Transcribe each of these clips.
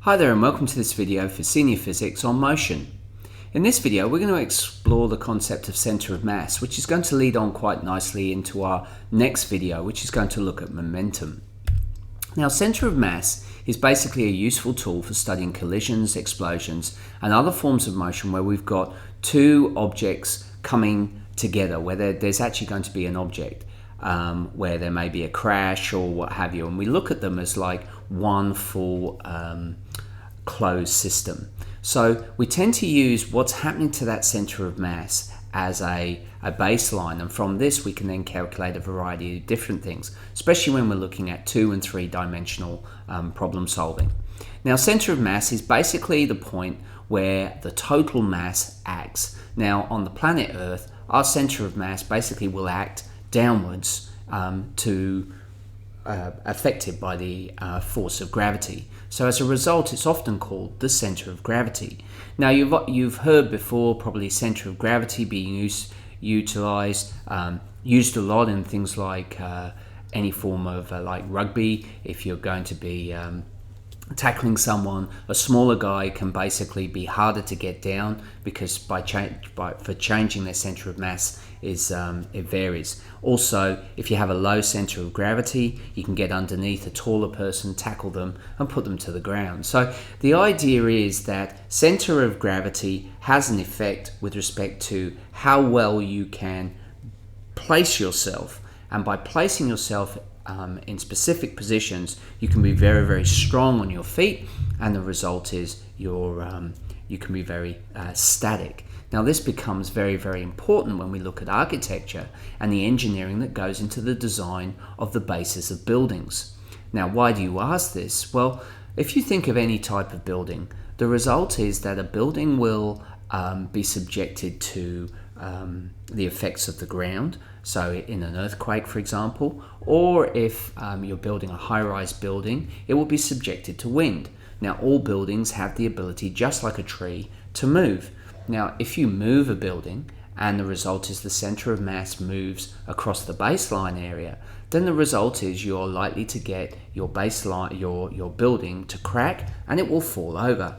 Hi there and welcome to this video for Senior Physics on Motion. In this video we're going to explore the concept of centre of mass, which is going to lead on quite nicely into our next video, which is going to look at momentum. Now, centre of mass is basically a useful tool for studying collisions, explosions and other forms of motion where we've got two objects coming together, where there's actually going to be an object where there may be a crash or what have you, and we look at them as like one full closed system. So we tend to use what's happening to that center of mass as a baseline, and from this we can then calculate a variety of different things, especially when we're looking at 2 and 3 dimensional problem solving. Now, center of mass is basically the point where the total mass acts. Now, on the planet Earth, our center of mass basically will act downwards affected by the force of gravity. So as a result, it's often called the center of gravity. Now, you've heard before probably center of gravity being used a lot in things like any form of like rugby. If you're going to be tackling someone, a smaller guy can basically be harder to get down because for changing their center of mass it varies. Also, if you have a low center of gravity, you can get underneath a taller person, tackle them and put them to the ground. So the idea is that center of gravity has an effect with respect to how well you can place yourself, and by placing yourself in specific positions, you can be very, very strong on your feet, and the result is you can be very static. Now, this becomes very, very important when we look at architecture and the engineering that goes into the design of the bases of buildings. Now, why do you ask this? Well, if you think of any type of building, the result is that a building will be subjected to the effects of the ground. So in an earthquake, for example, or if you're building a high-rise building, it will be subjected to wind. Now, all buildings have the ability, just like a tree, to move. Now, if you move a building and the result is the center of mass moves across the baseline area, then the result is you're likely to get your baseline, your building to crack, and it will fall over.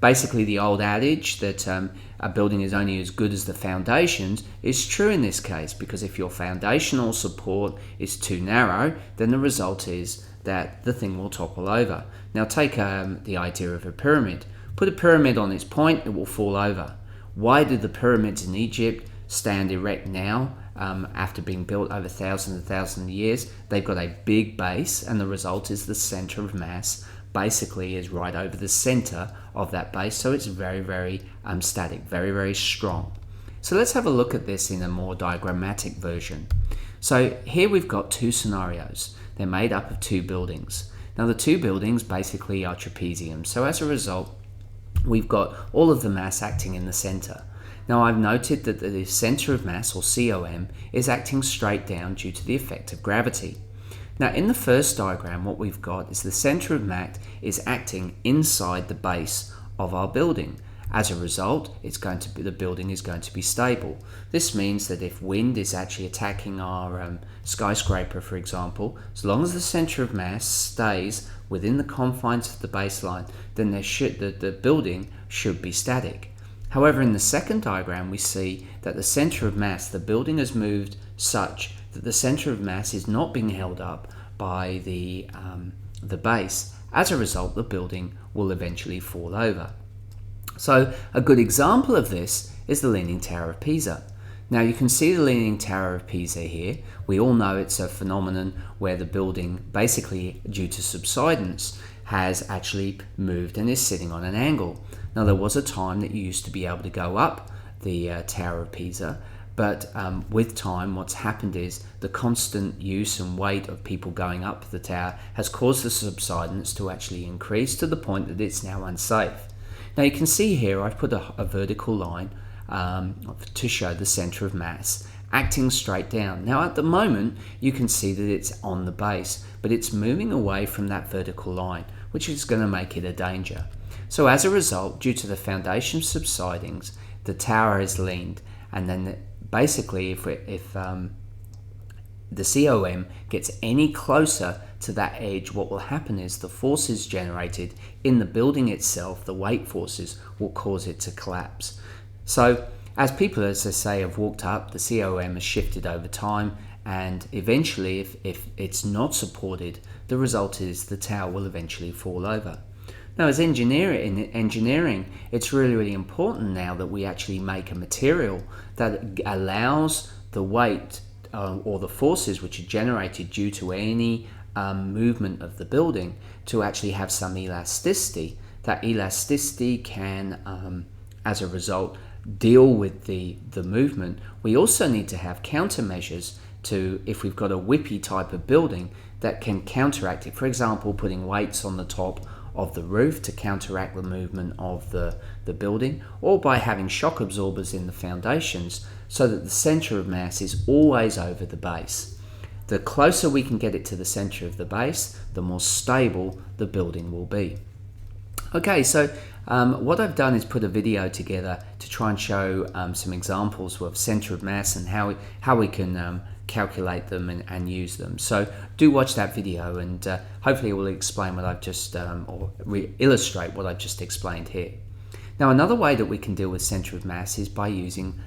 Basically, the old adage that a building is only as good as the foundations is true in this case, because if your foundational support is too narrow, then the result is that the thing will topple over. Now, take the idea of a pyramid. Put a pyramid on its point, it will fall over. Why do the pyramids in Egypt stand erect now after being built over thousands and thousands of years? They've got a big base, and the result is the center of mass basically is right over the center of that base, so it's very, very static, very, very strong. So let's have a look at this in a more diagrammatic version. So here we've got two scenarios. They're made up of two buildings. Now, the two buildings basically are trapeziums, so as a result we've got all of the mass acting in the center. Now, I've noted that the center of mass, or COM, is acting straight down due to the effect of gravity. Now, in the first diagram, what we've got is the center of mass is acting inside the base of our building. As a result, the building is going to be stable. This means that if wind is actually attacking our skyscraper, for example, as long as the center of mass stays within the confines of the baseline, then the building should be static. However, in the second diagram, we see that the center of mass, the building has moved such that the center of mass is not being held up by the base. As a result, the building will eventually fall over. So a good example of this is the Leaning Tower of Pisa. Now, you can see the Leaning Tower of Pisa here. We all know it's a phenomenon where the building, basically due to subsidence, has actually moved and is sitting on an angle. Now, there was a time that you used to be able to go up the Tower of Pisa, but with time, what's happened is the constant use and weight of people going up the tower has caused the subsidence to actually increase to the point that it's now unsafe. Now, you can see here I've put a vertical line to show the center of mass acting straight down. Now, at the moment, you can see that it's on the base, but it's moving away from that vertical line, which is going to make it a danger. So as a result, due to the foundation subsiding, the tower has leaned, and then basically if the COM gets any closer to that edge, what will happen is the forces generated in the building itself, the weight forces, will cause it to collapse. So as people, as I say, have walked up, the COM has shifted over time, and eventually, if it's not supported, the result is the tower will eventually fall over. Now, as in engineering, it's really, really important now that we actually make a material that allows the weight or the forces which are generated due to any movement of the building to actually have some elasticity. That elasticity can, as a result, deal with the movement. We also need to have countermeasures to, if we've got a whippy type of building, that can counteract it. For example, putting weights on the top of the roof to counteract the movement of the building, or by having shock absorbers in the foundations so that the center of mass is always over the base. The closer we can get it to the center of the base, the more stable the building will be. Okay, so what I've done is put a video together to try and show some examples of center of mass and how we can calculate them and use them. So do watch that video, and hopefully it will explain what I've just, illustrate what I've just explained here. Now, another way that we can deal with center of mass is by using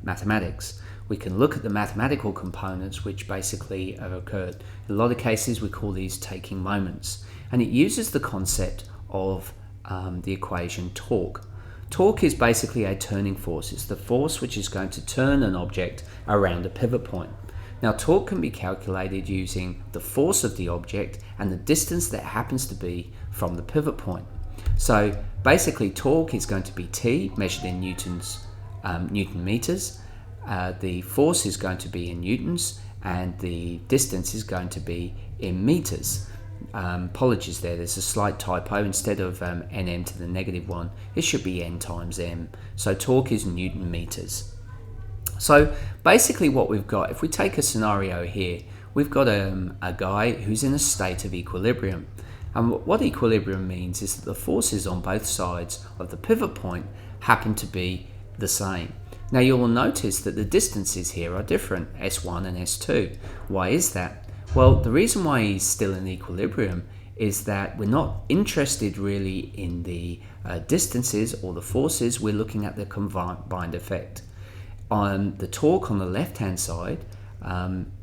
mathematics. We can look at the mathematical components which basically have occurred. In a lot of cases, we call these taking moments, and it uses the concept of the equation torque. Torque is basically a turning force. It's the force which is going to turn an object around a pivot point. Now, torque can be calculated using the force of the object and the distance that happens to be from the pivot point. So basically, torque is going to be T, measured in Newton meters. The force is going to be in newtons, and the distance is going to be in meters. Apologies there's a slight typo. Instead of nm to the -1, it should be n times m. So torque is Newton meters. So basically what we've got, if we take a scenario here, we've got a guy who's in a state of equilibrium. And what equilibrium means is that the forces on both sides of the pivot point happen to be the same. Now you will notice that the distances here are different, S1 and S2. Why is that? Well, the reason why he's still in equilibrium is that we're not interested really in the distances or the forces. We're looking at the combined effect. The torque on the left-hand side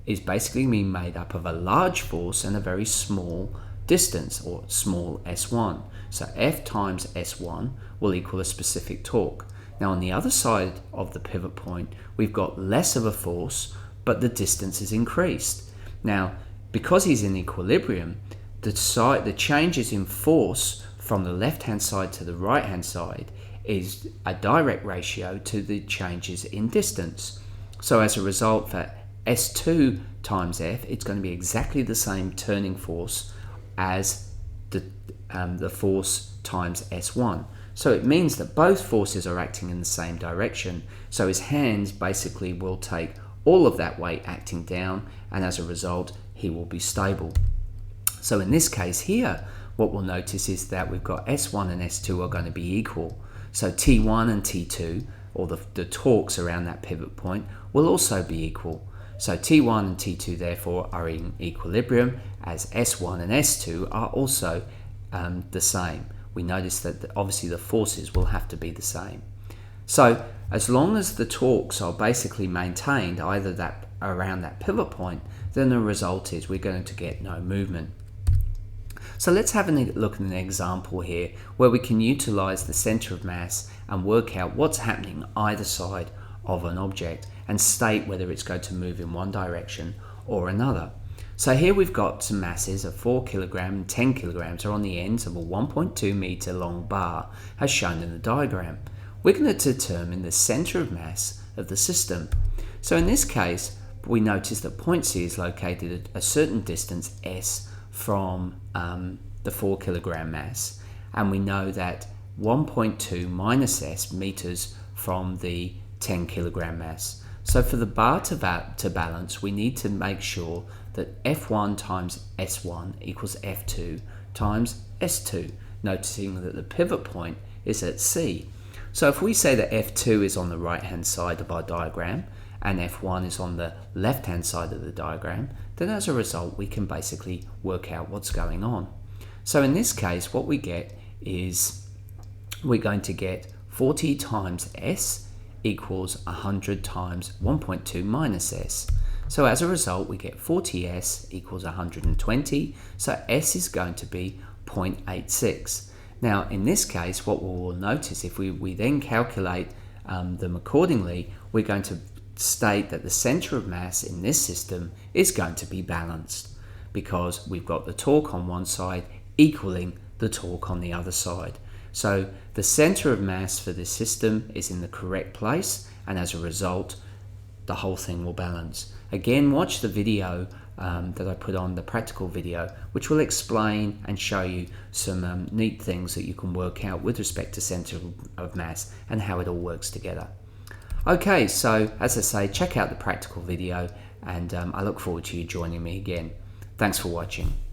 is basically being made up of a large force and a very small distance, or small S1. So F times S1 will equal a specific torque. Now on the other side of the pivot point, we've got less of a force, but the distance is increased. Now, because he's in equilibrium, the changes in force from the left-hand side to the right-hand side is a direct ratio to the changes in distance. So as a result, for S2 times F, it's going to be exactly the same turning force as the force times S1. So it means that both forces are acting in the same direction. So his hands basically will take all of that weight acting down, and as a result, he will be stable. So in this case here, what we'll notice is that we've got S1 and S2 are going to be equal. So T1 and T2, or the torques around that pivot point, will also be equal. So T1 and T2 therefore are in equilibrium, as S1 and S2 are also the same. We notice that obviously the forces will have to be the same. So as long as the torques are basically maintained either that around that pivot point, then the result is we're going to get no movement. So let's have a look at an example here where we can utilize the center of mass and work out what's happening either side of an object and state whether it's going to move in one direction or another. So here we've got some masses of 4 kilogram and 10 kilograms are on the ends of a 1.2 meter long bar as shown in the diagram. We're going to determine the center of mass of the system. So in this case, we notice that point C is located at a certain distance S from the 4 kilogram mass, and we know that 1.2 minus S meters from the 10 kilogram mass. So for the bar to balance, we need to make sure that F1 times S1 equals F2 times S2, noticing that the pivot point is at C. So if we say that F2 is on the right hand side of our diagram and F1 is on the left-hand side of the diagram, then as a result we can basically work out what's going on. So in this case, what we get is we're going to get 40 times S equals 100 times 1.2 minus S. So as a result, we get 40S equals 120, so S is going to be 0.86. Now, in this case, what we'll notice, if we then calculate them accordingly, we're going to state that the center of mass in this system is going to be balanced, because we've got the torque on one side equaling the torque on the other side. So the center of mass for this system is in the correct place, and as a result, the whole thing will balance. Again, watch the video that I put on, the practical video, which will explain and show you some neat things that you can work out with respect to center of mass and how it all works together. Okay, so as I say, check out the practical video, and I look forward to you joining me again. Thanks for watching.